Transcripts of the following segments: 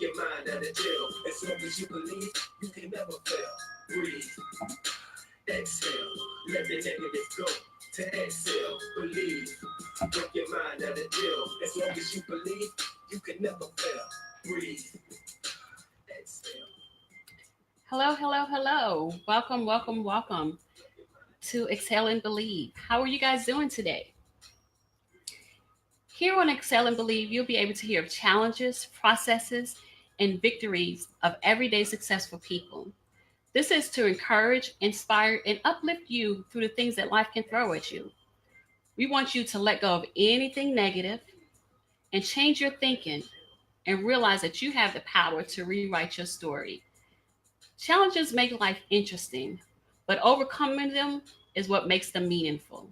your mind at a jail. As long as you believe, you can never fail. Breathe, exhale, let the negative go. To exhale, believe. Work your mind at a jail. As long as you believe, you can never fail. Breathe, exhale. Hello, hello, hello. Welcome, welcome, welcome to Excel and Believe. How are you guys doing today? Here on Excel and Believe, you'll be able to hear of challenges, processes, and victories of everyday successful people. This is to encourage, inspire, and uplift you through the things that life can throw at you. We want you to let go of anything negative and change your thinking and realize that you have the power to rewrite your story. Challenges make life interesting, but overcoming them is what makes them meaningful.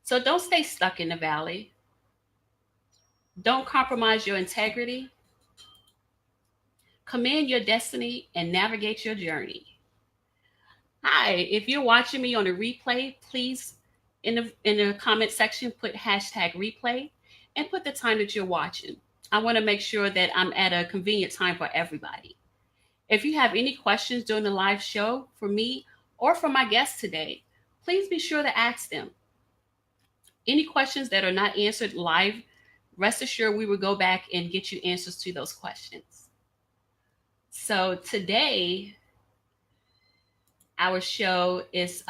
So don't stay stuck in the valley. Don't compromise your integrity. Command your destiny and navigate your journey. Hi, if you're watching me on a replay, please in the comment section put hashtag replay and put the time that you're watching. I want to make sure that I'm at a convenient time for everybody. If you have any questions during the live show for me or for my guests today, please be sure to ask them. Any questions that are not answered live, rest assured we will go back and get you answers to those questions. So our show is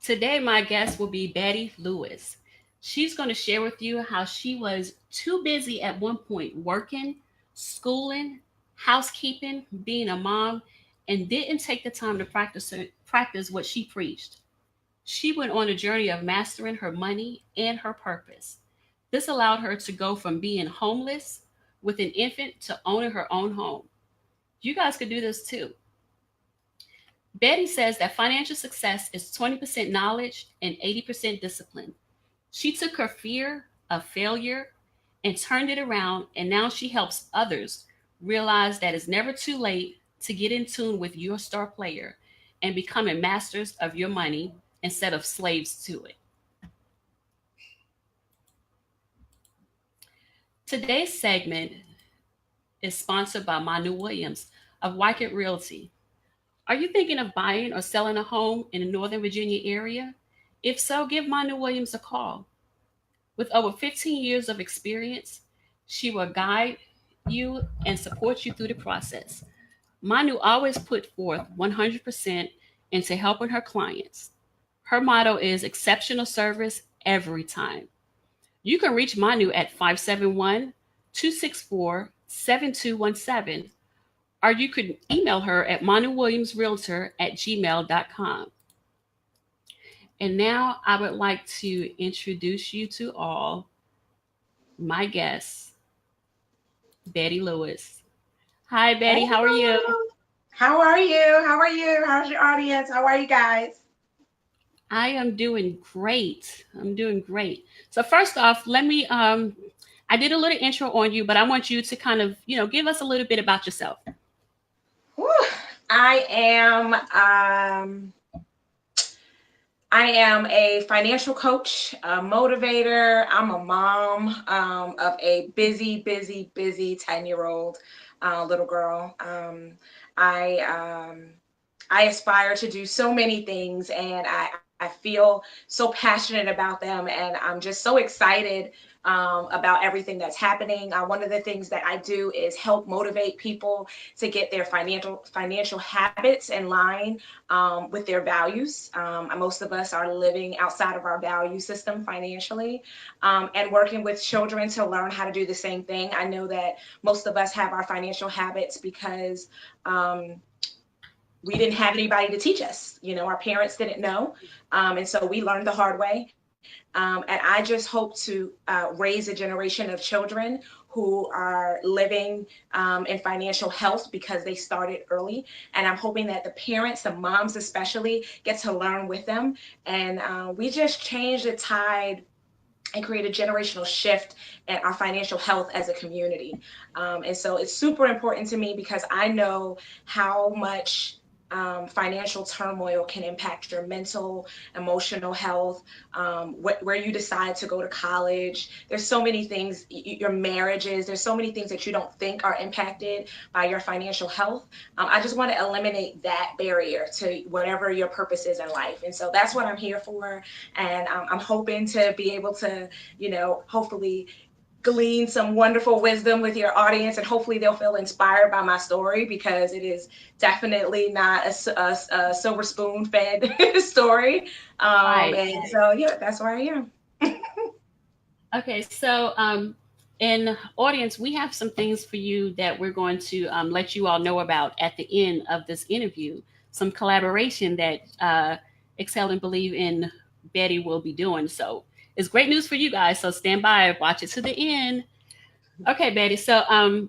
today my guest will be Betty Lewis. She's going to share with you how she was too busy at one point working, schooling, housekeeping, being a mom, and didn't take the time to practice what she preached. She went on a journey of mastering her money and her purpose. This allowed her to go from being homeless with an infant to owning her own home. You guys could do this too. Betty says that financial success is 20% knowledge and 80% discipline. She took her fear of failure and turned it around, and now she helps others realize that it's never too late to get in tune with your star player and becoming masters of your money instead of slaves to it. Today's segment is sponsored by Manu Williams of Wycott Realty. Are you thinking of buying or selling a home in the Northern Virginia area? If so, give Manu Williams a call. With over 15 years of experience, she will guide you and support you through the process. Manu always put forth 100% into helping her clients. Her motto is exceptional service every time. You can reach Manu at 571-264-7217, or you could email her at manuwilliamsrealtor@gmail.com. And now I would like to introduce you to all my guest, Betty Lewis. Hi, Betty. How are you? How are you? How are you? How's your audience? How are you guys? I am doing great. I'm doing great. So first off, let me I did a little intro on you, but I want you to kind of, give us a little bit about yourself. Whew. I am a financial coach, a motivator. I'm a mom of a busy 10-year-old little girl. I aspire to do so many things, and I feel so passionate about them, and I'm just so excited about everything that's happening. One of the things that I do is help motivate people to get their financial habits in line with their values. Most of us are living outside of our value system financially, and working with children to learn how to do the same thing. I know that most of us have our financial habits because we didn't have anybody to teach us. Our parents didn't know. And so we learned the hard way. And I just hope to raise a generation of children who are living in financial health because they started early. And I'm hoping that the parents, the moms especially, get to learn with them. And we just change the tide and create a generational shift in our financial health as a community. And so it's super important to me because I know how much financial turmoil can impact your mental, emotional health, where you decide to go to college. There's so many things, your marriages, there's so many things that you don't think are impacted by your financial health. I just want to eliminate that barrier to whatever your purpose is in life. And so that's what I'm here for. And I'm hoping to be able to, hopefully glean some wonderful wisdom with your audience, and hopefully they'll feel inspired by my story, because it is definitely not a silver spoon fed story. Right. And so, yeah, that's where I am. Okay, so in audience, we have some things for you that we're going to let you all know about at the end of this interview. Some collaboration that Excel and Believe in Betty will be doing. So it's great news for you guys. So stand by, watch it to the end. Okay, Betty. So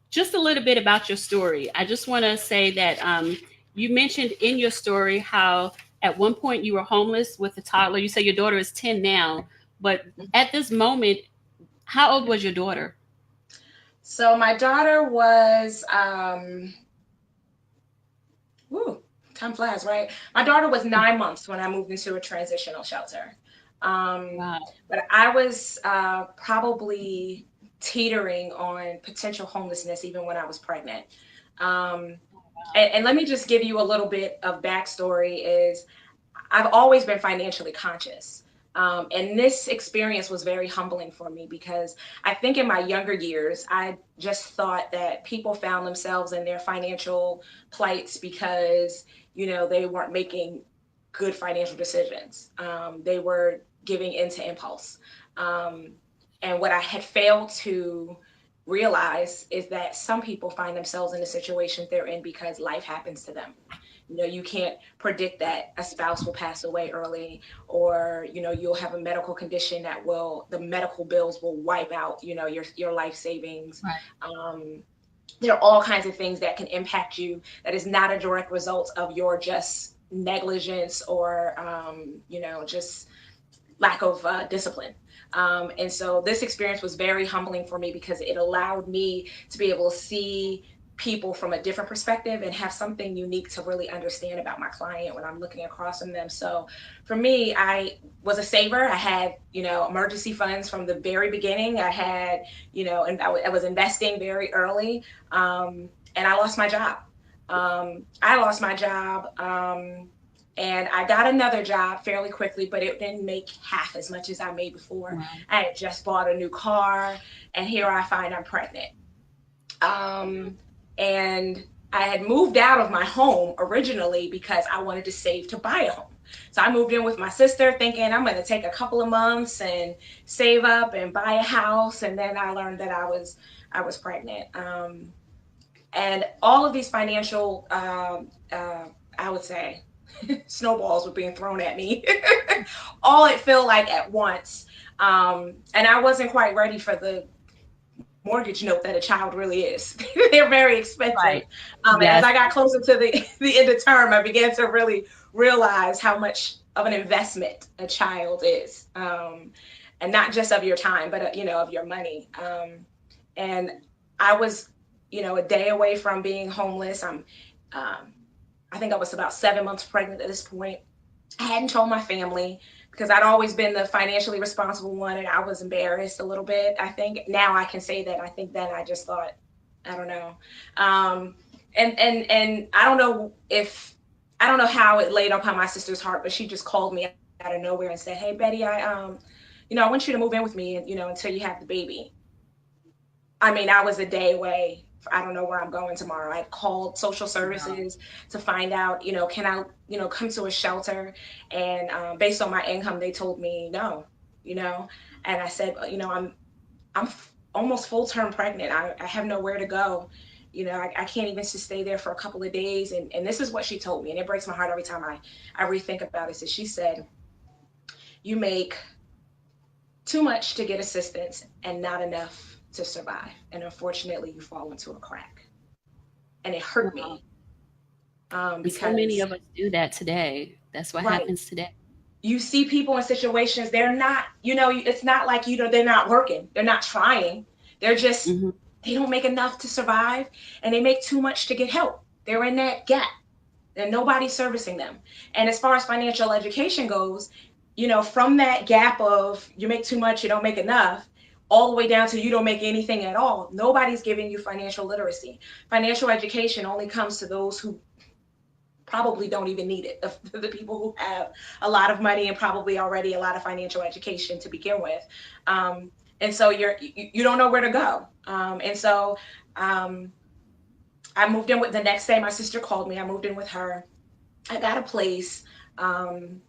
just a little bit about your story. I just want to say that you mentioned in your story how at one point you were homeless with a toddler. You say your daughter is 10 now, but at this moment, how old was your daughter? So my daughter was, time flies, right? My daughter was 9 months when I moved into a transitional shelter. Wow. But I was probably teetering on potential homelessness even when I was pregnant. Um, and let me just give you a little bit of backstory is I've always been financially conscious. And this experience was very humbling for me, because I think in my younger years, I just thought that people found themselves in their financial plights because, they weren't making good financial decisions. They were giving into impulse. And what I had failed to realize is that some people find themselves in the situation they're in because life happens to them. You can't predict that a spouse will pass away early, or, you'll have a medical condition the medical bills will wipe out, your life savings. Right. There are all kinds of things that can impact you that is not a direct result of your just negligence or, just lack of discipline. And so this experience was very humbling for me, because it allowed me to be able to see people from a different perspective and have something unique to really understand about my client when I'm looking across from them. So for me, I was a saver. I had, emergency funds from the very beginning. I had, and I was investing very early. And I lost my job. And I got another job fairly quickly, but it didn't make half as much as I made before. Wow. I had just bought a new car, and here I find I'm pregnant. And I had moved out of my home originally because I wanted to save to buy a home. So I moved in with my sister thinking I'm going to take a couple of months and save up and buy a house. And then I learned that I was pregnant. And all of these financial, I would say, snowballs were being thrown at me. All it felt like at once. And I wasn't quite ready for the mortgage note that a child really is. They're very expensive. Right. And Yes. as I got closer to the end of term, I began to really realize how much of an investment a child is. And not just of your time, but, of your money. And I was, a day away from being homeless. I think I was about 7 months pregnant at this point. I hadn't told my family because I'd always been the financially responsible one, and I was embarrassed a little bit. I think now I can say that. I think then I just thought, I don't know. And I don't know how it laid upon my sister's heart, but she just called me out of nowhere and said, "Hey, Betty, I want you to move in with me, and, until you have the baby." I mean, I was a day away. I don't know where I'm going tomorrow. I called social services to find out, can I, come to a shelter? And based on my income, they told me no, and I said, I'm almost full term pregnant. I have nowhere to go. I can't even just stay there for a couple of days. And this is what she told me. And it breaks my heart every time I rethink about it. So she said, "You make too much to get assistance and not enough to survive. And unfortunately, you fall into a crack." And it hurt me. Because so many of us do that today. That's what happens today. You see people in situations, they're not, it's not like, they're not working. They're not trying. They're just, they don't make enough to survive, and they make too much to get help. They're in that gap. and nobody's servicing them. And as far as financial education goes, you know, from that gap of you make too much, you don't make enough, all the way down to you don't make anything at all, nobody's giving you financial literacy. Financial education only comes to those who probably don't even need it, the people who have a lot of money and probably already a lot of financial education to begin with. And so you don't know where to go. And so I moved in with, the next day my sister called me, I moved in with her. I got a place, and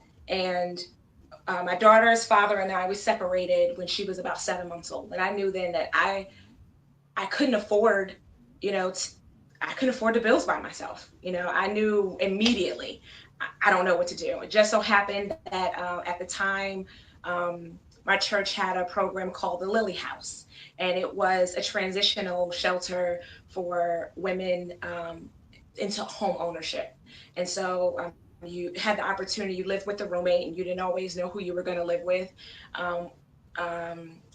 my daughter's father and I, we separated when she was about 7 months old. And I knew then that I couldn't afford, you know, I couldn't afford the bills by myself. You know, I knew immediately, I don't know what to do. It just so happened that at the time, my church had a program called the Lily House, and it was a transitional shelter for women into home ownership. And so you had the opportunity, you lived with a roommate and you didn't always know who you were going to live with.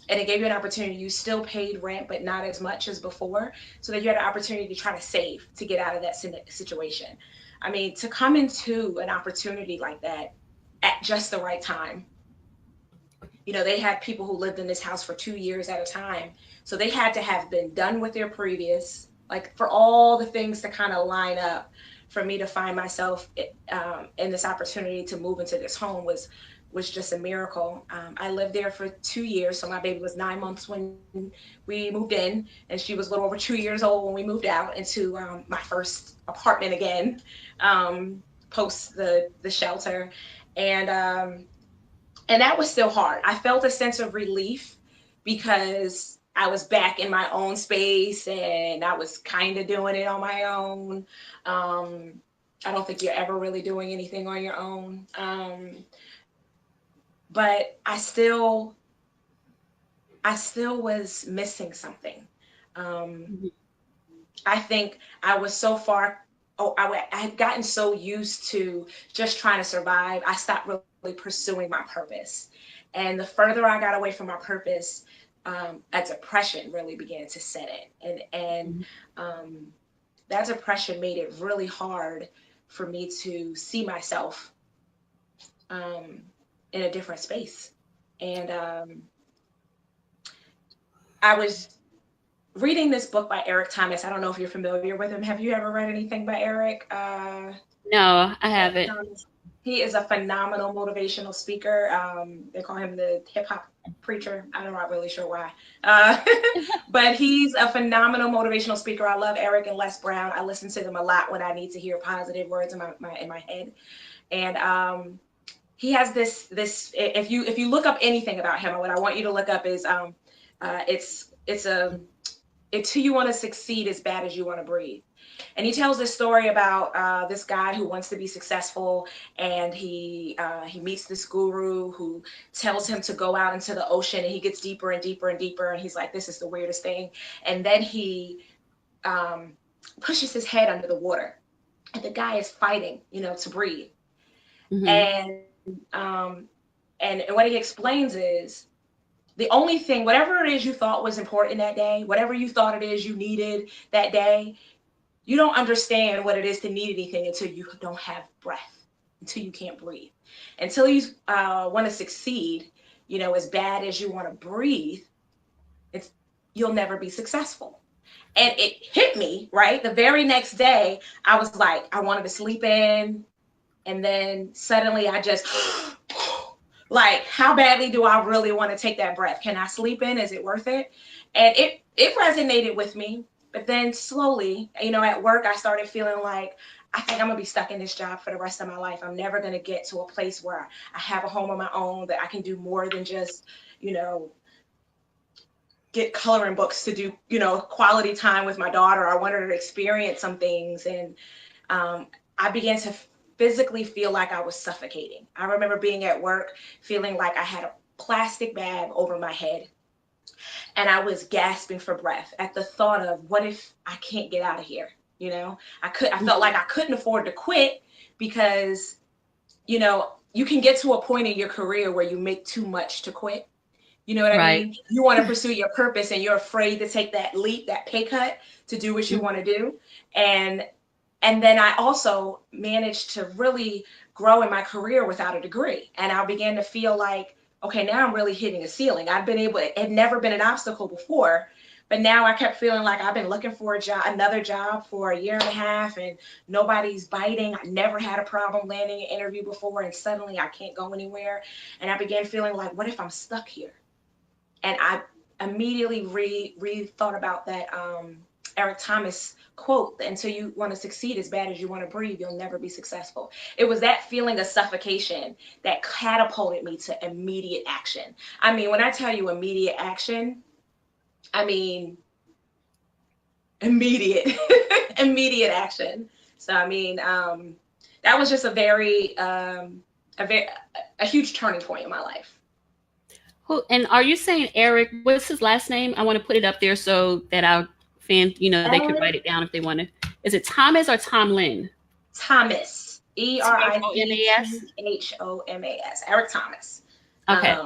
And it gave you an opportunity. You still paid rent, but not as much as before, so that you had an opportunity to try to save to get out of that situation. I mean, to come into an opportunity like that at just the right time. You know, they had people who lived in this house for 2 years at a time. So they had to have been done with their previous, like for all the things to kind of line up for me to find myself in this opportunity to move into this home was just a miracle. I lived there for 2 years. So my baby was 9 months when we moved in, and she was a little over 2 years old when we moved out into my first apartment again, post the shelter. And that was still hard. I felt a sense of relief because I was back in my own space and I was kind of doing it on my own. I don't think you're ever really doing anything on your own. But I still was missing something. I think I was so far, I had gotten so used to just trying to survive. I stopped really pursuing my purpose. And the further I got away from my purpose, a depression really began to set in. And that depression made it really hard for me to see myself in a different space. And I was reading this book by Eric Thomas. I don't know if you're familiar with him. Have you ever read anything by Eric? No, I haven't. He is a phenomenal motivational speaker. They call him the hip hop preacher. I'm not really sure why. But he's a phenomenal motivational speaker. I love Eric and Les Brown. I listen to them a lot when I need to hear positive words in my head. And he has this if you look up anything about him, what I want you to look up is it's who you want to succeed as bad as you want to breathe. And he tells this story about this guy who wants to be successful, and he meets this guru who tells him to go out into the ocean, and he gets deeper and deeper and deeper, and he's like, this is the weirdest thing. And then he pushes his head under the water, and the guy is fighting, to breathe. And what he explains is, the only thing, whatever it is you thought was important that day, whatever you thought it is you needed that day, you don't understand what it is to need anything until you don't have breath, until you can't breathe. Until you want to succeed, as bad as you want to breathe, you'll never be successful. And it hit me, right? The very next day, I was like, I wanted to sleep in. And then suddenly I just... like, how badly do I really want to take that breath? Can I sleep in? Is it worth it? And it resonated with me. But then slowly, at work, I started feeling like, I think I'm going to be stuck in this job for the rest of my life. I'm never going to get to a place where I have a home of my own, that I can do more than just, get coloring books to do, quality time with my daughter. I wanted her to experience some things. And I began to physically feel like I was suffocating. I remember being at work feeling like I had a plastic bag over my head, and I was gasping for breath at the thought of, what if I can't get out of here? I felt like I couldn't afford to quit because, you can get to a point in your career where you make too much to quit. You know what I mean? You want to pursue your purpose and you're afraid to take that leap, that pay cut to do what you want to do. And And then I also managed to really grow in my career without a degree. And I began to feel like, okay, now I'm really hitting a ceiling. It had never been an obstacle before, but now I kept feeling like I've been looking for a job, another job for a year and a half, and nobody's biting. I never had a problem landing an interview before, and suddenly I can't go anywhere. And I began feeling like, what if I'm stuck here? And I immediately thought about that Eric Thomas quote, until you want to succeed as bad as you want to breathe, you'll never be successful. It was that feeling of suffocation that catapulted me to immediate action. I mean, when I tell you immediate action, I mean immediate, immediate action. So, I mean, that was just a huge turning point in my life. Who, and are you saying Eric, what's his last name? I want to put it up there so that our fans, they can write it down if they want to. Is it Thomas or Tomlin? Thomas. ERICHOMAS. Eric Thomas. Okay.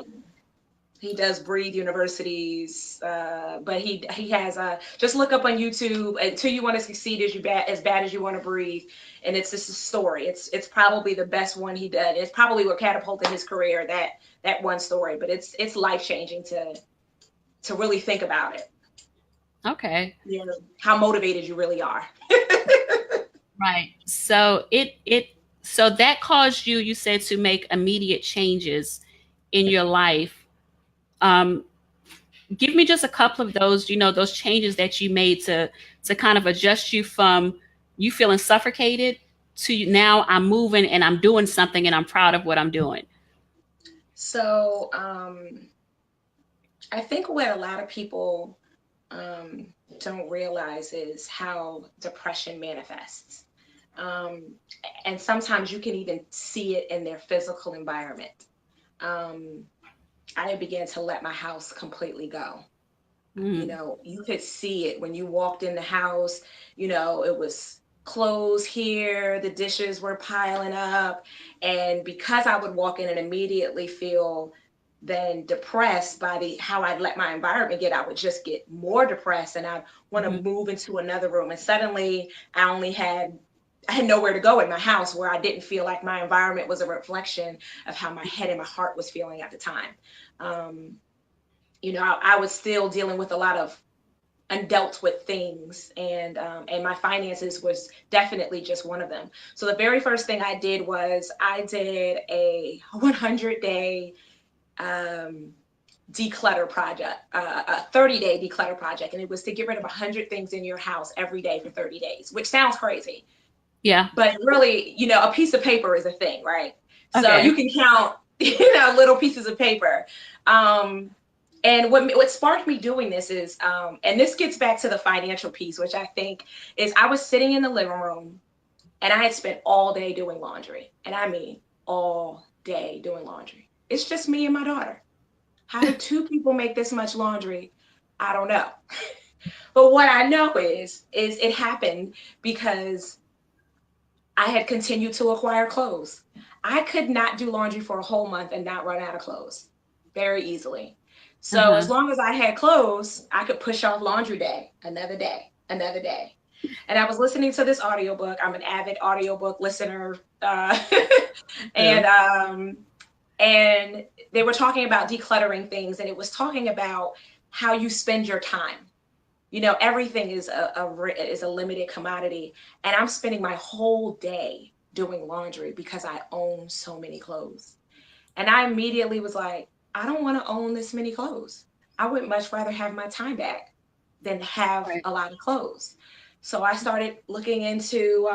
He does Breathe Universities, but he has just look up on YouTube, Until You Want to Succeed as bad as you want to breathe, and it's just a story. It's probably the best one he did. It's probably what catapulted his career, that one story. But it's life changing to really think about it. Okay. How motivated you really are. Right. So so that caused you said, to make immediate changes in your life. Give me just a couple of those, those changes that you made to kind of adjust you from you feeling suffocated to now I'm moving and I'm doing something and I'm proud of what I'm doing. So I think what a lot of people don't realize is how depression manifests. And sometimes you can even see it in their physical environment. I began to let my house completely go. You could see it when you walked in the house. It was clothes here, the dishes were piling up. And because I would walk in and immediately feel then depressed by how I'd let my environment get, I would just get more depressed, and I'd want to move into another room. And suddenly I had nowhere to go in my house where I didn't feel like my environment was a reflection of how my head and my heart was feeling at the time. I was still dealing with a lot of undealt with things, and my finances was definitely just one of them. So the very first thing I did was I did a 100-day declutter project, a 30-day declutter project, and it was to get rid of 100 things in your house every day for 30 days, which sounds crazy. Yeah. But really, a piece of paper is a thing, right? Okay. So you can count, little pieces of paper. And what sparked me doing this is, and this gets back to the financial piece, which I think is, I was sitting in the living room and I had spent all day doing laundry. And I mean, all day doing laundry. It's just me and my daughter. How do two people make this much laundry? I don't know. But what I know is it happened because I had continued to acquire clothes. I could not do laundry for a whole month and not run out of clothes very easily. So as long as I had clothes, I could push off laundry day, another day, another day. And I was listening to this audiobook. I'm an avid audiobook listener. And they were talking about decluttering things, and it was talking about how you spend your time. Everything is a limited commodity, and I'm spending my whole day doing laundry because I own so many clothes. And I immediately was like, I don't want to own this many clothes. I would much rather have my time back than have a lot of clothes. So I started looking into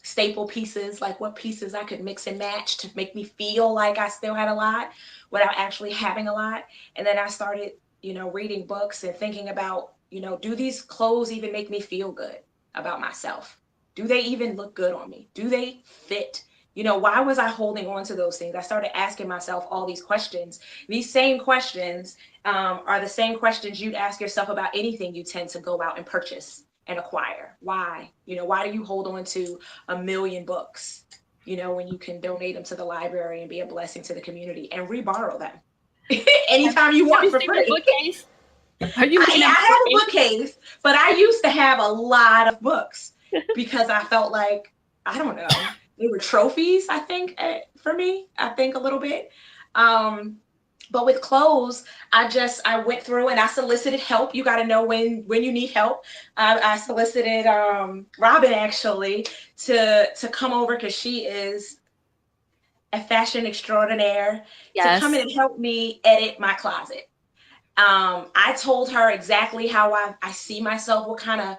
staple pieces, like what pieces I could mix and match to make me feel like I still had a lot without actually having a lot. And then I started reading books and thinking about, do these clothes even make me feel good about myself? Do they even look good on me? Do they fit? Why was I holding on to those things? I started asking myself all these questions. These same questions are the same questions you'd ask yourself about anything you tend to go out and purchase and acquire. Why? Why do you hold on to 1 million books, when you can donate them to the library and be a blessing to the community and reborrow them anytime you want for free? Bookcase? I have a bookcase, but I used to have a lot of books. because I felt like, I don't know, they were trophies, I think, for me, I think a little bit. Um, but with clothes, I went through and I solicited help. You got to know when you need help. I solicited Robin actually to come over because she is a fashion extraordinaire, to come in Yes. and help me edit my closet. I told her exactly how I see myself, what kind of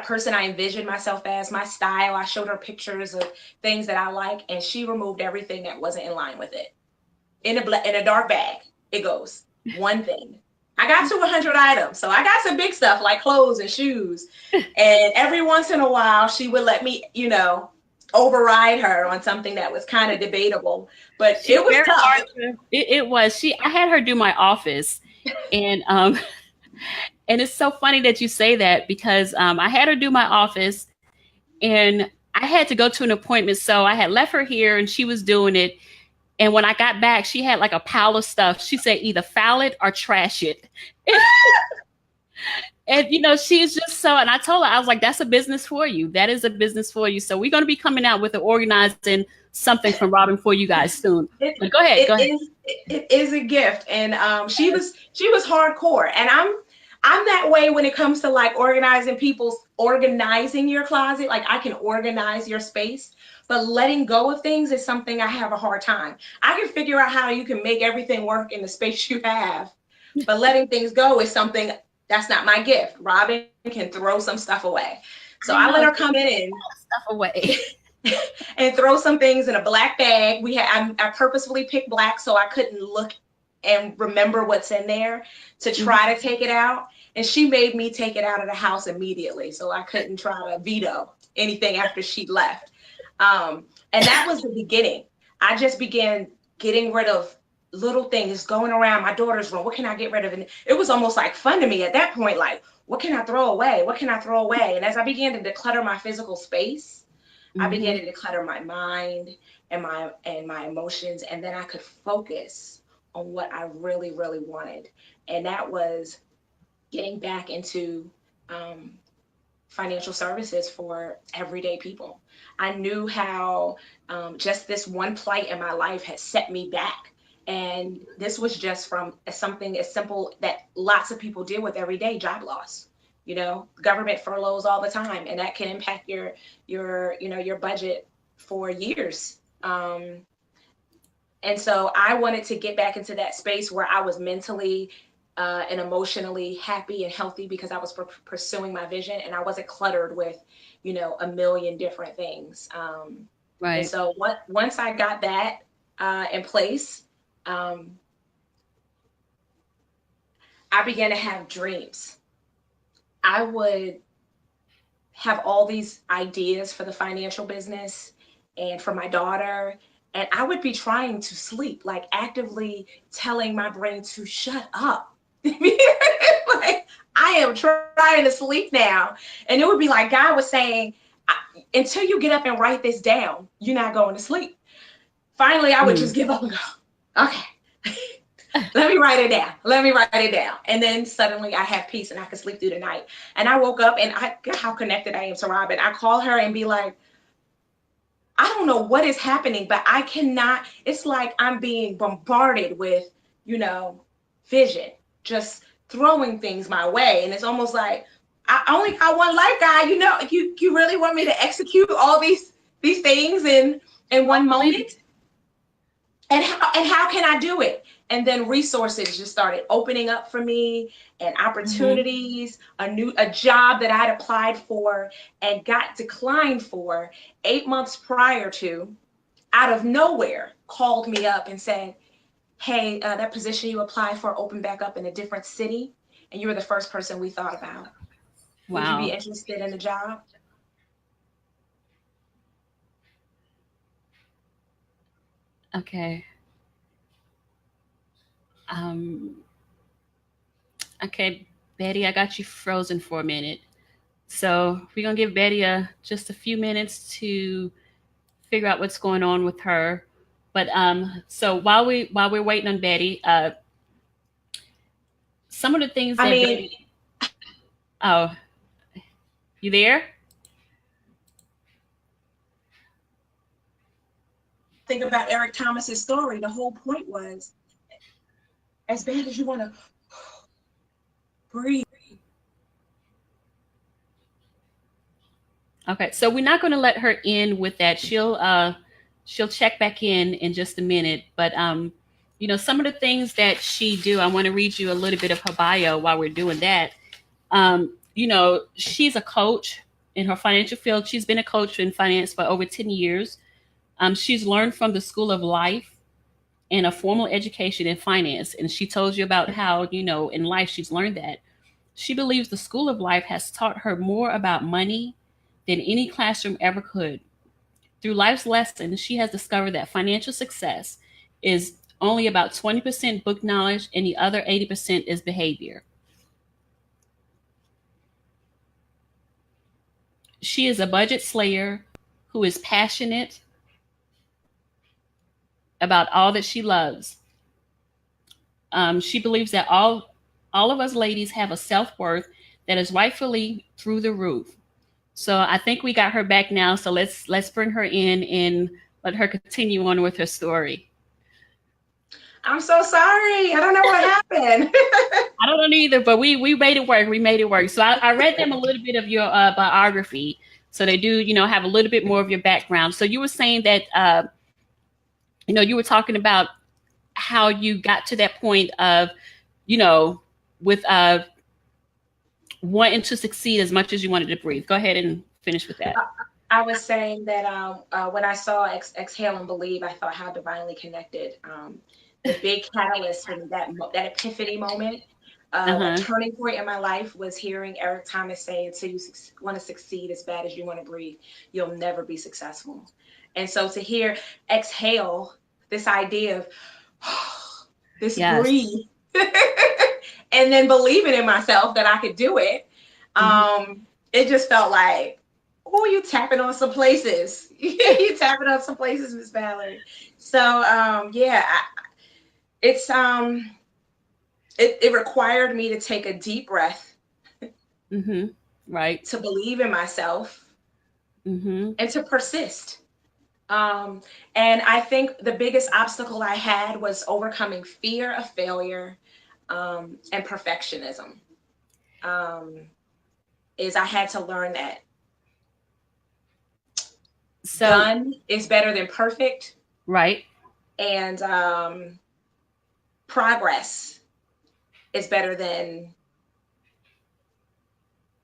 person I envision myself as, my style. I showed her pictures of things that I like, and she removed everything that wasn't in line with it. In a dark bag, it goes one thing. I got to 100 items, so I got some big stuff like clothes and shoes. And every once in a while, she would let me, override her on something that was kind of debatable. But She's it was very tough. hard to. It was she. I had her do my office, and and it's so funny that you say that because I had her do my office, and I had to go to an appointment, so I had left her here, and she was doing it. And when I got back, she had like a pile of stuff. She said either file it or trash it. And she's just so, and I told her, I was like, that's a business for you. That is a business for you. So we're going to be coming out with an organizing something from Robin for you guys soon. It But go ahead, go it ahead. is it is a gift, and she was hardcore, and I'm that way when it comes to like organizing your closet. Like I can organize your space, but letting go of things is something I have a hard time. I can figure out how you can make everything work in the space you have, but letting things go is something that's not my gift. Robin can throw some stuff away, so I I know, let her get come in stuff away. and throw some things in a black bag. I purposefully picked black so I couldn't look and remember what's in there to try to take it out. And she made me take it out of the house immediately, so I couldn't try to veto anything after she left. And that was the beginning. I just began getting rid of little things, going around my daughter's room. What can I get rid of? And it was almost like fun to me at that point. Like, what can I throw away? What can I throw away? And as I began to declutter my physical space, I began Hmm. to declutter my mind and my emotions, and then I could focus on what I really, really wanted. And that was getting back into um, financial services for everyday people. I knew how just this one plight in my life had set me back. And this was just from something as simple that lots of people deal with every day, job loss. Government furloughs all the time, and that can impact your budget for years. And so I wanted to get back into that space where I was mentally and emotionally happy and healthy because I was pursuing my vision and I wasn't cluttered with, a million different things. And Right. so once I got that in place, um, I began to have dreams. I would have all these ideas for the financial business and for my daughter. And I would be trying to sleep, like actively telling my brain to shut up. Like, I am trying to sleep now. And it would be like God was saying, until you get up and write this down, you're not going to sleep. Finally, I would just Mm. give up and go, okay, let me write it down. Let me write it down. And then suddenly I have peace and I can sleep through the night. And I woke up and how connected I am to Robin. I call her and be like, I don't know what is happening, but I cannot, it's like I'm being bombarded with, you know, vision, just throwing things my way. And it's almost like I only got one life, guy. You really want me to execute all these things in one Believe moment? And how can I do it? And then resources just started opening up for me, and me. opportunities, a job that I'd applied for and got declined for 8 months prior to, out of nowhere, called me up and said, hey, that position you applied for opened back up in a different city, and you were the first person we thought about. Would you be Wow. interested in the job? Okay. Um, okay, Betty, I got you frozen for a minute. So we're gonna give Betty just a few minutes to figure out what's going on with her. But so while we're waiting on Betty, some of the things I that mean, Betty. Oh, you there? think about Eric Thomas's story, the whole point was, as bad as you want to breathe. Okay, so we're not going to let her end with that. She'll check back in just a minute. But you know, some of the things that she do, I want to read you a little bit of her bio while we're doing that. You know, she's a coach in her financial field. She's been a coach in finance for over 10 years. She's learned from the School of Life and a formal education in finance. And she told you about how, you know, in life she's learned that. She believes the School of Life has taught her more about money than any classroom ever could. Through life's lessons, she has discovered that financial success is only about 20% book knowledge and the other 80% is behavior. She is a budget slayer who is passionate about all that she loves. She believes that all of us ladies have a self-worth that is rightfully through the roof. So I think we got her back now. So let's bring her in and let her continue on with her story. I'm so sorry. I don't know what happened. I don't know either, but we made it work. We made it work. So I read them a little bit of your biography. So they do, you know, have a little bit more of your background. So you were saying that, you know, you were talking about how you got to that point of, you know, with wanting to succeed as much as you wanted to breathe. Go ahead and finish with that. I was saying that when I saw Exhale and Believe, I thought how divinely connected. The big catalyst for that epiphany moment, a turning point in my life was hearing Eric Thomas say, until you want to succeed as bad as you want to breathe, you'll never be successful. And so to hear exhale, this idea of this breathe, and then believing in myself that I could do it, it just felt like, oh, you tapping on some places. You tapping on some places, Miss Valerie. So yeah, it required me to take a deep breath, right, to believe in myself, and to persist. And I think the biggest obstacle I had was overcoming fear of failure, and perfectionism. Is I had to learn that done is better than perfect, right? And progress is better than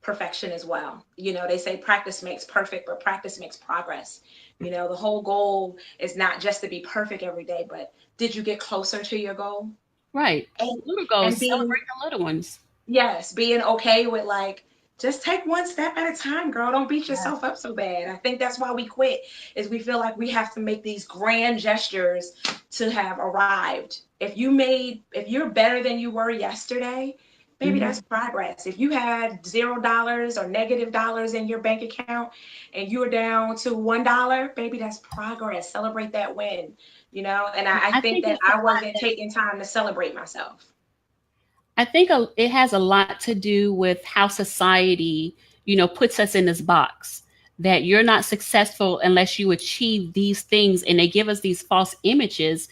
perfection as well. You know, they say practice makes perfect, but practice makes progress. You know, the whole goal is not just to be perfect every day, but did you get closer to your goal? Right. And little goals, celebrate the little ones. Yes, being okay with like, just take one step at a time, girl. Don't beat yourself up so bad. I think that's why we quit, is we feel like we have to make these grand gestures to have arrived. If you're better than you were yesterday, maybe that's progress. If you had $0 or -$dollars in your bank account and you're down to $1, maybe that's progress. Celebrate that win, you know? And I think that I wasn't taking time to celebrate myself. I think it has a lot to do with how society, you know, puts us in this box that you're not successful unless you achieve these things. And they give us these false images.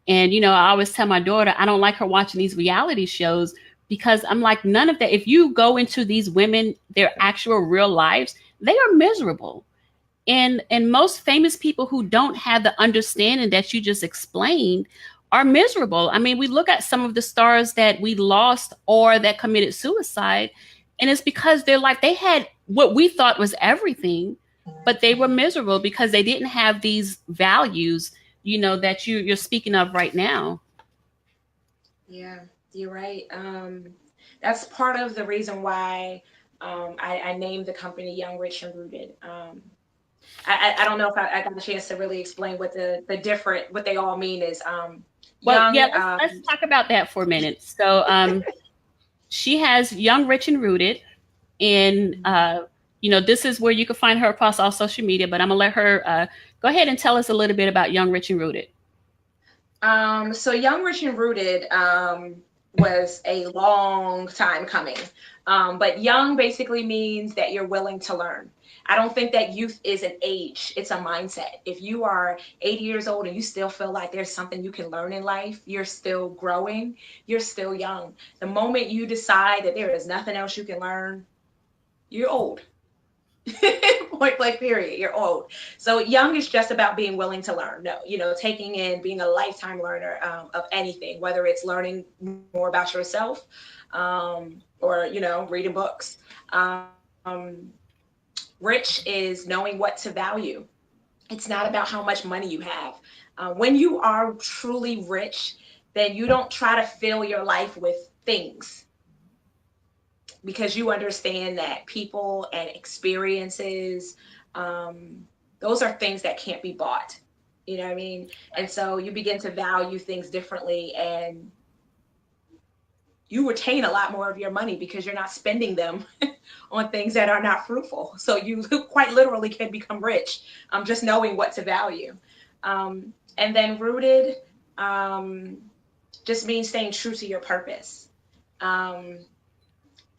And, you know, I always tell my daughter, I don't like her watching these reality shows because I'm like, none of that. If you go into these women, their actual real lives, they are miserable. And most famous people who don't have the understanding that you just explained are miserable. I mean, we look at some of the stars that we lost or that committed suicide, and it's because they had what we thought was everything, but they were miserable because they didn't have these values, you know, that you're speaking of right now. Yeah, you're right. That's part of the reason why I named the company Young, Rich, and Rooted. I don't know if I got a chance to really explain what what they all mean is. Well, yeah, let's talk about that for a minute. So she has Young, Rich, and Rooted. And, you know, this is where you can find her across all social media. But I'm going to let her go ahead and tell us a little bit about Young, Rich, and Rooted. So Young, Rich, and Rooted was a long time coming. But young basically means that you're willing to learn. I don't think that youth is an age, it's a mindset. If you are 80 years old and you still feel like there's something you can learn in life, you're still growing, you're still young. The moment you decide that there is nothing else you can learn, you're old. Point blank period, you're old. So young is just about being willing to learn. No, taking in, being a lifetime learner, of anything, whether it's learning more about yourself, or reading books. Rich is knowing what to value. It's not about how much money you have. When you are truly rich, then you don't try to fill your life with things, because you understand that people and experiences, those are things that can't be bought. You know what I mean? And so you begin to value things differently, and you retain a lot more of your money because you're not spending them on things that are not fruitful. So you quite literally can become rich, just knowing what to value. And then rooted, um, just means staying true to your purpose. Um,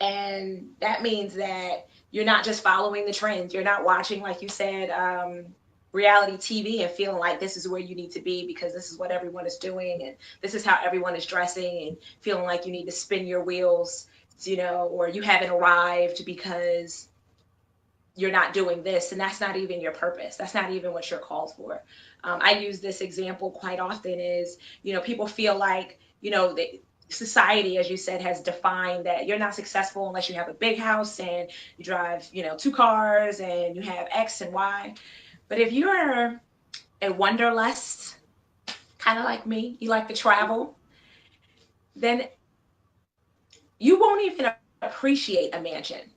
and that means that you're not just following the trends. You're not watching, like you said, reality TV and feeling like this is where you need to be because this is what everyone is doing and this is how everyone is dressing, and feeling like you need to spin your wheels, or you haven't arrived because you're not doing this, and that's not even your purpose. That's not even what you're called for. I use this example quite often is, people feel like, society, as you said, has defined that you're not successful unless you have a big house and you drive, two cars and you have X and Y. But if you're a wanderlust, kind of like me, you like to travel, then you won't even appreciate a mansion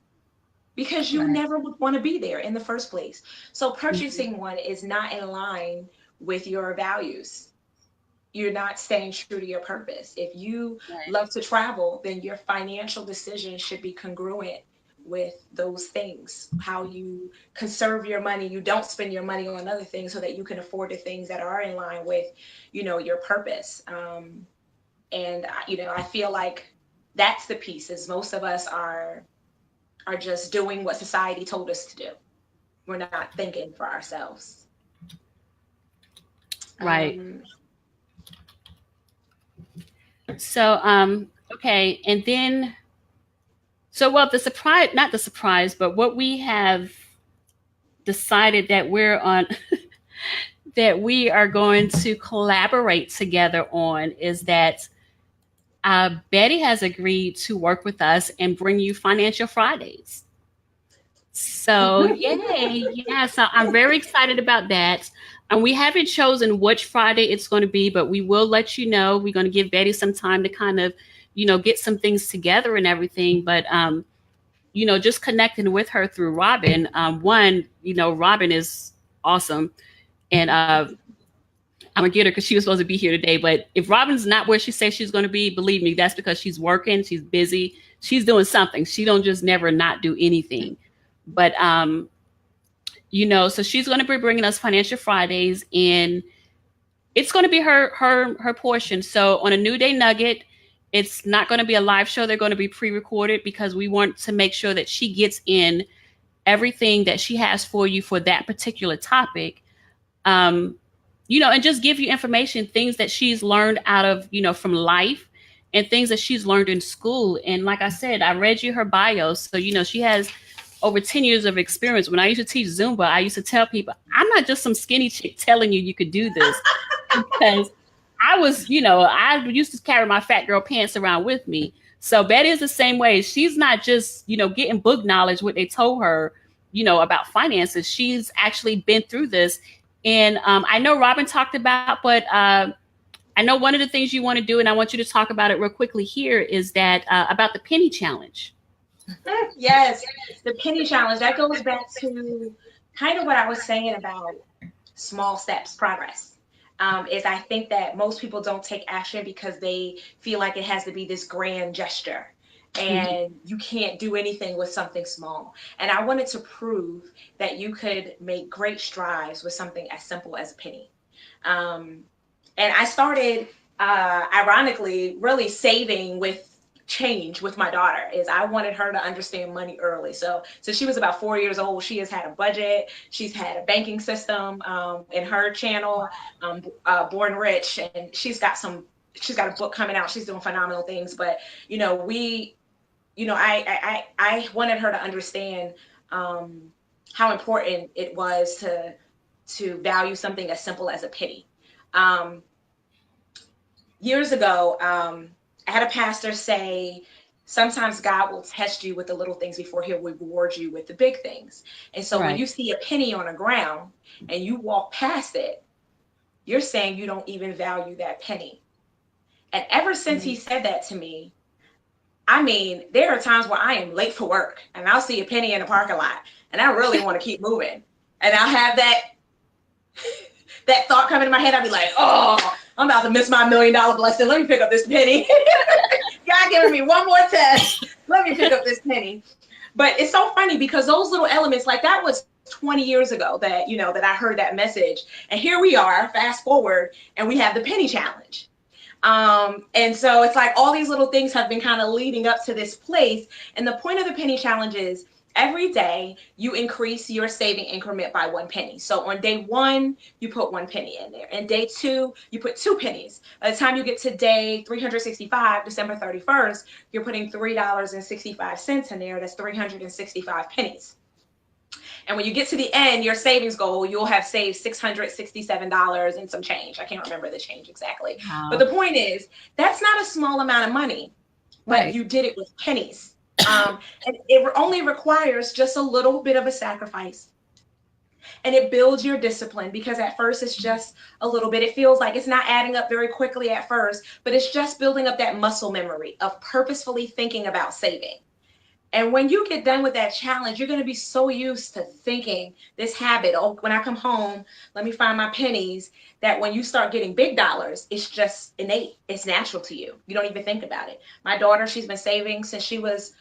because you Right. never would want to be there in the first place. So Mhm. purchasing one is not in line with your values. You're not staying true to your purpose. If you Right. love to travel, then your financial decisions should be congruent with those things. How you conserve your money, you don't spend your money on other things so that you can afford the things that are in line with, your purpose. And I feel like that's the piece. Is most of us are just doing what society told us to do. We're not thinking for ourselves. Right. Um, So, okay, and then, so well, the surprise, not the surprise, but what we have decided that we're on, that we are going to collaborate together on is that Betty has agreed to work with us and bring you Financial Fridays. So, yay. Yeah. So, I'm very excited about that. And we haven't chosen which Friday it's going to be, but we will let you know. We're going to give Betty some time to kind of, get some things together and everything. But, just connecting with her through Robin, one, Robin is awesome. And I'm going to get her because she was supposed to be here today. But if Robin's not where she says she's going to be, believe me, that's because she's working. She's busy. She's doing something. She don't just never not do anything. But so she's going to be bringing us Financial Fridays, and it's going to be her portion. So on a New Day Nugget, it's not going to be a live show. They're going to be pre-recorded because we want to make sure that she gets in everything that she has for you for that particular topic. Um, and just give you information, things that she's learned out of, from life, and things that she's learned in school. And like I said, I read you her bio. So, she has over 10 years of experience. When I used to teach Zumba, I used to tell people, I'm not just some skinny chick telling you could do this, because I was, I used to carry my fat girl pants around with me. So Betty is the same way. She's not just, getting book knowledge, what they told her, about finances. She's actually been through this. And I know Robin talked about, but I know one of the things you want to do, and I want you to talk about it real quickly here, is that about the penny challenge. yes, the penny challenge, that goes back to kind of what I was saying about small steps, progress. Is I think that most people don't take action because they feel like it has to be this grand gesture. Mhm. And you can't do anything with something small. And I wanted to prove that you could make great strides with something as simple as a penny. Um, and I started ironically, really saving with change with my daughter is I wanted her to understand money early. So since she was about 4 years old, she has had a budget. She's had a banking system in her channel, Born Rich, and she's got a book coming out. She's doing phenomenal things. But I wanted her to understand how important it was to value something as simple as a penny. Years ago, I had a pastor say, sometimes God will test you with the little things before he'll reward you with the big things. And so when you see a penny on the ground and you walk past it, you're saying you don't even value that penny. And ever since he said that to me, I mean, there are times where I am late for work and I'll see a penny in the parking lot and I really want to keep moving. And I'll have that thought come into my head. I'll be like, oh, I'm about to miss my $1 million blessing. Let me pick up this penny. God giving me one more test. Let me pick up this penny. But it's so funny because those little elements, like that was 20 years ago that I heard that message. And here we are, fast forward, and we have the penny challenge. And so it's like all these little things have been kind of leading up to this place. And the point of the penny challenge is every day you increase your saving increment by 1 penny. So on day 1, you put 1 penny in there. And day 2, you put 2 pennies. By the time you get to day 365, December 31st, you're putting $3.65 in there. That's 365 pennies. And when you get to the end, your savings goal, you'll have saved $667 and some change. I can't remember the change exactly. Wow. But the point is, that's not a small amount of money, but you did it with pennies. And it only requires just a little bit of a sacrifice. And it builds your discipline because at first it's just a little bit. It feels like it's not adding up very quickly at first, but it's just building up that muscle memory of purposefully thinking about saving. And when you get done with that challenge, you're going to be so used to thinking this habit, oh, when I come home, let me find my pennies, that when you start getting big dollars, it's just innate. It's natural to you. You don't even think about it. My daughter, she's been saving since she was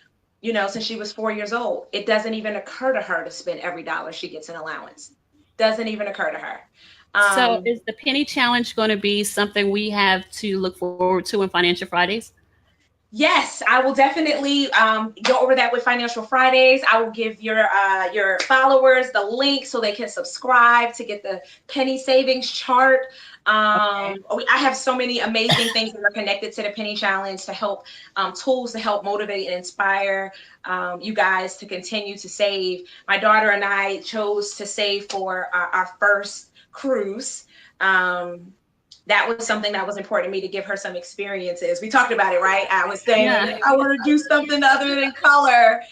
4 years old. It doesn't even occur to her to spend every dollar she gets in allowance. Doesn't even occur to her. So is the penny challenge going to be something we have to look forward to in Financial Fridays? Yes, I will definitely go over that with Financial Fridays. I will give your followers the link so they can subscribe to get the penny savings chart. I have so many amazing things that are connected to the penny challenge to help, tools to help motivate and inspire you guys to continue to save. My daughter and I chose to save for our first cruise. That was something that was important to me to give her some experiences. We talked about it, right? I was saying, I want to do something other than color.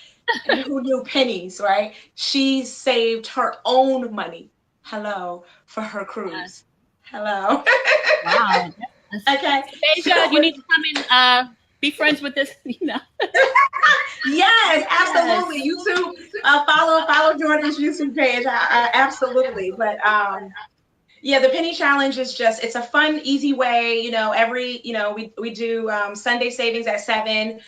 And who knew pennies, right? She saved her own money. Hello, for her cruise. Hello. Wow. Okay. Deja, you need to come and be friends with this, Yes, absolutely. YouTube, follow Jordan's YouTube page. I absolutely. But yeah, the penny challenge is just, it's a fun, easy way, we do Sunday savings at 7.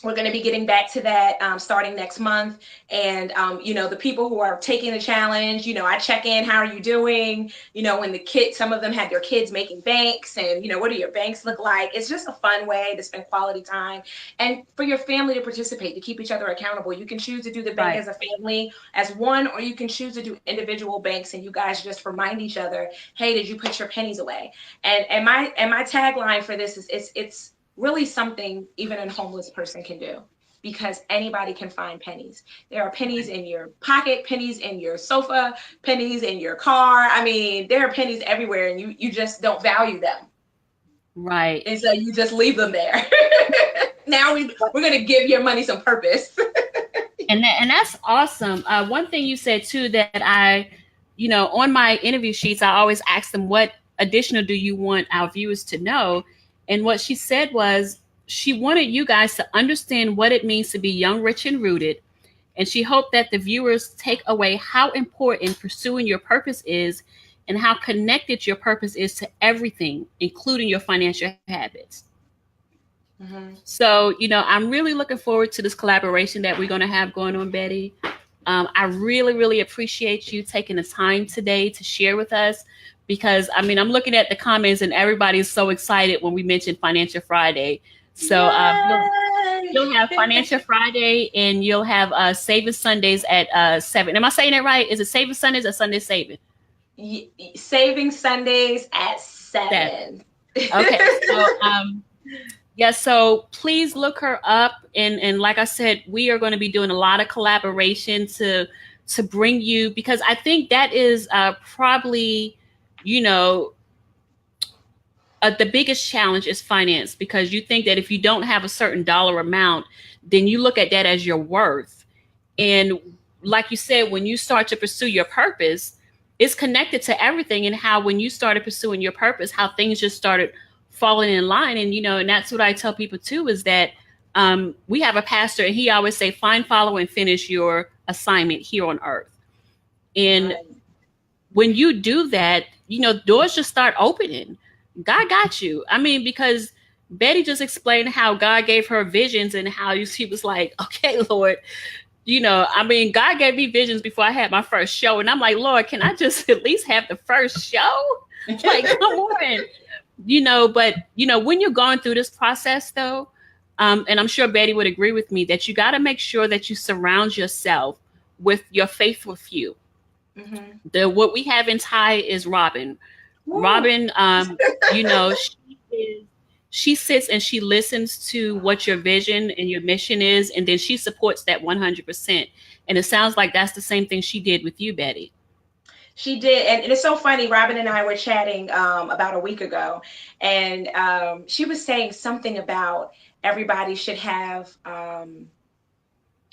We're going to be getting back to that starting next month. And, the people who are taking the challenge, I check in, how are you doing? When some of them have their kids making banks and, what do your banks look like? It's just a fun way to spend quality time and for your family to participate, to keep each other accountable. You can choose to do the bank as a family, as one, or you can choose to do individual banks and you guys just remind each other, hey, did you put your pennies away? And my tagline for this is it's really something even a homeless person can do, because anybody can find pennies. There are pennies in your pocket, pennies in your sofa, pennies in your car. I mean, there are pennies everywhere and you just don't value them. Right. And so you just leave them there. Now we're going to give your money some purpose. And that's awesome. One thing you said too, that I, on my interview sheets, I always ask them, what additional do you want our viewers to know? And what she said was she wanted you guys to understand what it means to be young, rich, and rooted. And she hoped that the viewers take away how important pursuing your purpose is and how connected your purpose is to everything, including your financial habits. Mm-hmm. So, I'm really looking forward to this collaboration that we're going to have going on, Betty. I really, really appreciate you taking the time today to share with us, because I mean, I'm looking at the comments and everybody's so excited when we mention Financial Friday. So you'll have Financial Friday and you'll have Saving Sundays at 7. Am I saying it right? Is it Saving Sundays or Sunday Saving? Saving Sundays at 7. Okay. So yeah, so please look her up, and like I said, we are going to be doing a lot of collaboration to bring you, because I think that is probably, you know, the biggest challenge is finance, because you think that if you don't have a certain dollar amount, then you look at that as your worth. And like you said, when you start to pursue your purpose, it's connected to everything, and how when you started pursuing your purpose, how things just started falling in line. And you know, and that's what I tell people too, is that we have a pastor and he always say, find, follow, and finish your assignment here on earth. And when you do that, you know, doors just start opening. God got you. I mean, because Betty just explained how God gave her visions, and how she was like, okay, Lord, you know, I mean, God gave me visions before I had my first show. And I'm like, Lord, can I just at least have the first show? Like, come on. You know, but, you know, when you're going through this process, though, and I'm sure Betty would agree with me, that you got to make sure that you surround yourself with your faithful few. Mm-hmm. What we have in Thai is Robin. Woo. Robin, you know, she sits and she listens to what your vision and your mission is, and then she supports that 100%. And it sounds like that's the same thing she did with you, Betty. She did. And it's so funny. Robin and I were chatting about a week ago, and she was saying something about everybody should have a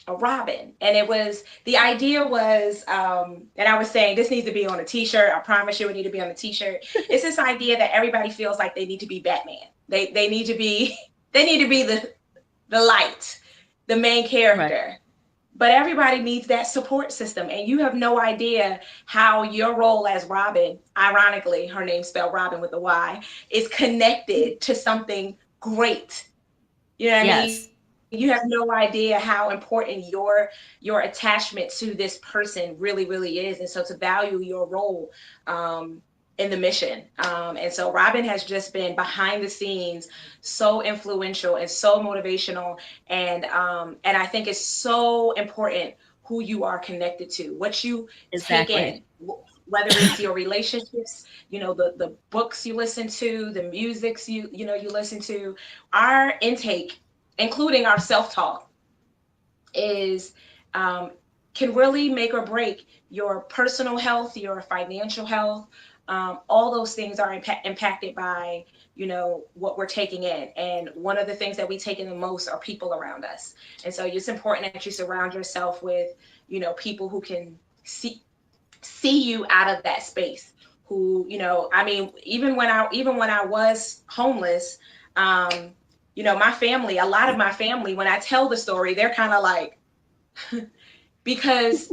Robin. And it was, the idea was, and I was saying, this needs to be on a t-shirt. I promise you it need to be on a t-shirt. It's this idea that everybody feels like they need to be Batman. They need to be the light, the main character. Right. But everybody needs that support system. And you have no idea how your role as Robin, ironically, her name's spelled Robin with a Y, is connected to something great. You know what I mean? You have no idea how important your attachment to this person really, really is. And so to value your role in the mission. And so Robin has just been behind the scenes, so influential and so motivational. And I think it's so important who you are connected to, what you take in, whether it's your relationships, you know, the books you listen to, the musics you listen to. Our intake, including our self-talk, is can really make or break your personal health, your financial health. All those things are impacted by, you know, what we're taking in. And one of the things that we take in the most are people around us. And so it's important that you surround yourself with, you know, people who can see you out of that space, who, you know, I mean, even when I was homeless, you know, my family, a lot of my family, when I tell the story, they're kind of like, because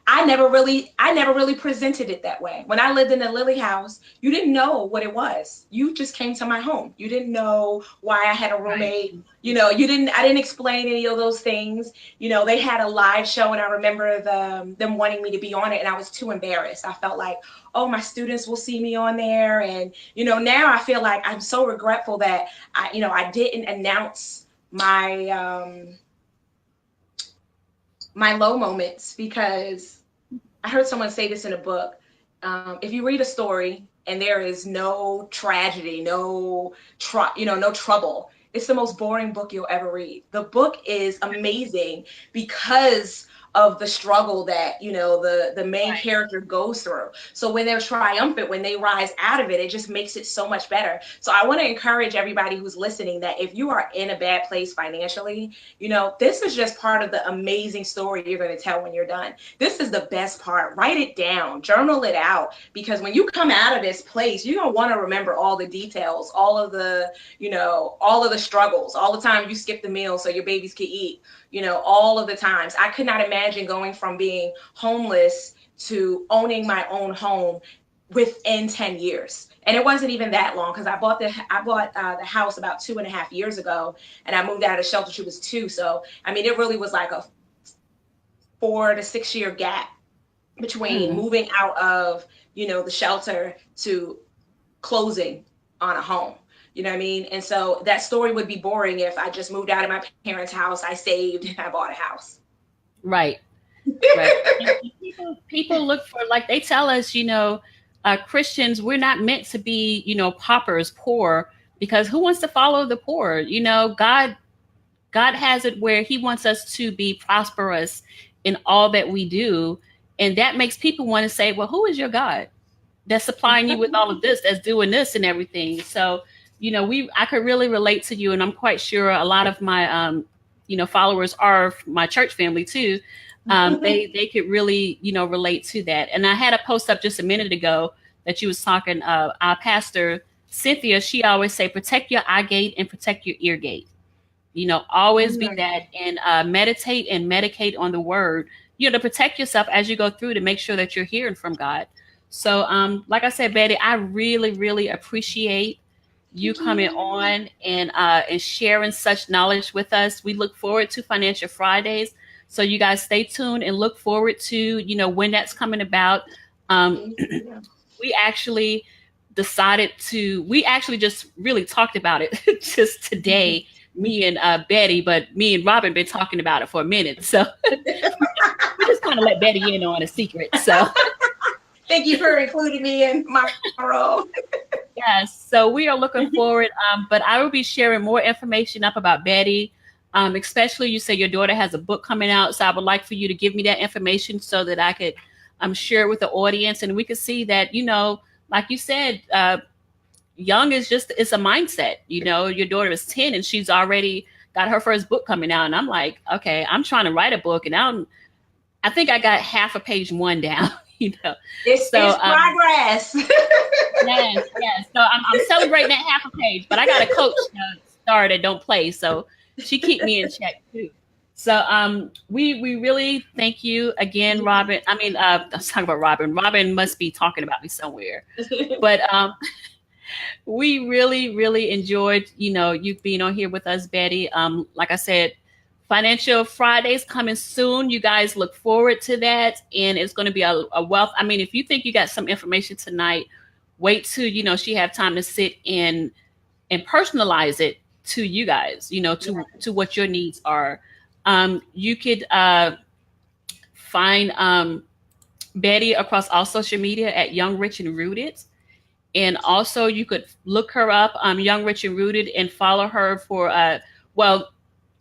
I never really presented it that way. When I lived in the Lily house, you didn't know what it was. You just came to my home. You didn't know why I had a roommate. Right. You know, I didn't explain any of those things. You know, they had a live show, and I remember them wanting me to be on it, and I was too embarrassed. I felt like, oh, my students will see me on there. And, you know, now I feel like I'm so regretful that I didn't announce my my low moments, because I heard someone say this in a book. If you read a story and there is no tragedy, no trouble, it's the most boring book you'll ever read. The book is amazing because of the struggle that, you know, the main right. character goes through. So when they're triumphant, when they rise out of it, it just makes it so much better. So I want to encourage everybody who's listening that if you are in a bad place financially, you know, this is just part of the amazing story you're going to tell when you're done. This is the best part. Write it down, journal it out, because when you come out of this place, you're going to want to remember all the details, all of the struggles, all the time you skip the meal so your babies can eat, you know, all of the times. I could not imagine going from being homeless to owning my own home within 10 years. And it wasn't even that long, because I bought the house about 2.5 years ago, and I moved out of shelter. She was 2. So, I mean, it really was like a 4 to 6 year gap. between moving out of, the shelter to closing on a home. You know what I mean? And so that story would be boring if I just moved out of my parents' house, I saved, and I bought a house. Right. Right. And people look for, like they tell us, Christians, we're not meant to be, paupers, poor, because who wants to follow the poor? God has it where he wants us to be prosperous in all that we do. And that makes people want to say, well, who is your God that's supplying you with all of this, that's doing this and everything? So, I could really relate to you. And I'm quite sure a lot of my, followers are my church family too. They could really, relate to that. And I had a post up just a minute ago that you was talking, our pastor, Cynthia, she always say, protect your eye gate and protect your ear gate. Always be that, and meditate and medicate on the word, to protect yourself as you go through, to make sure that you're hearing from God. So, like I said, Betty, I really, really appreciate you coming on and sharing such knowledge with us. We look forward to Financial Fridays. So you guys stay tuned and look forward to, when that's coming about. We actually just really talked about it just today, me and Betty, but me and Robin been talking about it for a minute. So we just kind of let Betty in on a secret. So thank you for including me in my role. Yes. So we are looking forward. But I will be sharing more information up about Betty. Especially, you say your daughter has a book coming out. So I would like for you to give me that information so that I could share it with the audience, and we could see that, like you said, young is it's a mindset. Your daughter is 10 and she's already got her first book coming out. And I'm like, okay, I'm trying to write a book, and I think I got half of page 1 down. It's progress. Yes. So I'm celebrating that half a page, but I got a coach star that don't play, so she keep me in check too. So we really thank you again, Robin. I mean, I was talking about Robin. Robin must be talking about me somewhere, but we really, really enjoyed you being on here with us, Betty. Like I said, Financial Fridays coming soon. You guys look forward to that. And it's going to be a wealth. I mean, if you think you got some information tonight, wait till, she have time to sit in and personalize it to you guys, to what your needs are. You could find Betty across all social media at Young, Rich, and Rooted. And also you could look her up, Young, Rich, and Rooted, and follow her for,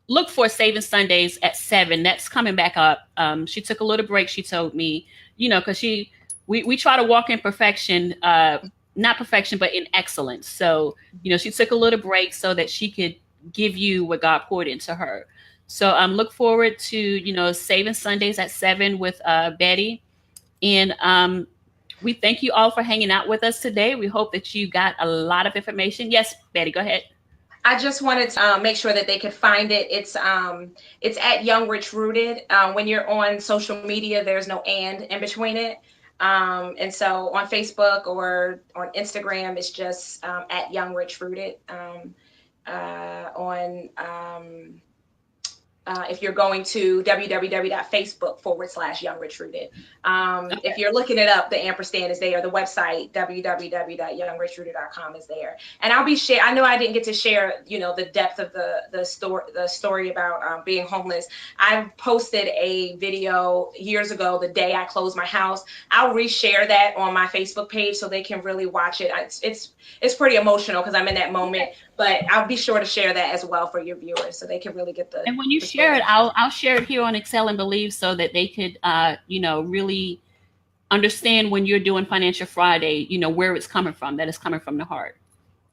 look for Saving Sundays at 7. That's coming back up. She took a little break, she told me, because we try to walk in perfection, not perfection, but in excellence. So, she took a little break so that she could give you what God poured into her. So look forward to, Saving Sundays at 7 with Betty. And we thank you all for hanging out with us today. We hope that you got a lot of information. Yes, Betty, go ahead. I just wanted to make sure that they could find it. It's at Young, Rich, Rooted. When you're on social media, there's no and in between it. And so on Facebook or on Instagram, it's just at Young, Rich, Rooted. If you're going to www.facebook.com/Young, Rich, Rooted. Okay. If you're looking it up, the ampersand is there. The website, www.youngrichrooted.com, is there. And I'll be I know I didn't get to share, the depth of the story about being homeless. I posted a video years ago, the day I closed my house. I'll reshare that on my Facebook page so they can really watch it. It's pretty emotional because I'm in that moment, but I'll be sure to share that as well for your viewers so they can really get the. And when you share it, I'll share it here on Excel and Believe so that they could, really understand when you're doing Financial Friday, where it's coming from, that it's coming from the heart.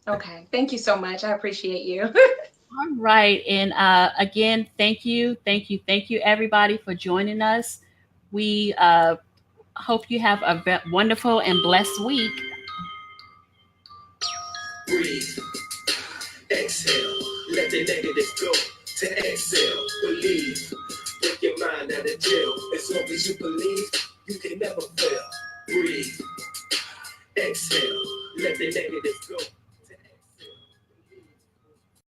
Okay. Thank you so much. I appreciate you. All right. And again, thank you, everybody, for joining us. We hope you have a wonderful and blessed week. Breathe. Exhale. Let the negative go. To exhale. Believe. Take your mind out of jail. As long as you believe, you can never fail. Breathe. Exhale. Let the negative go.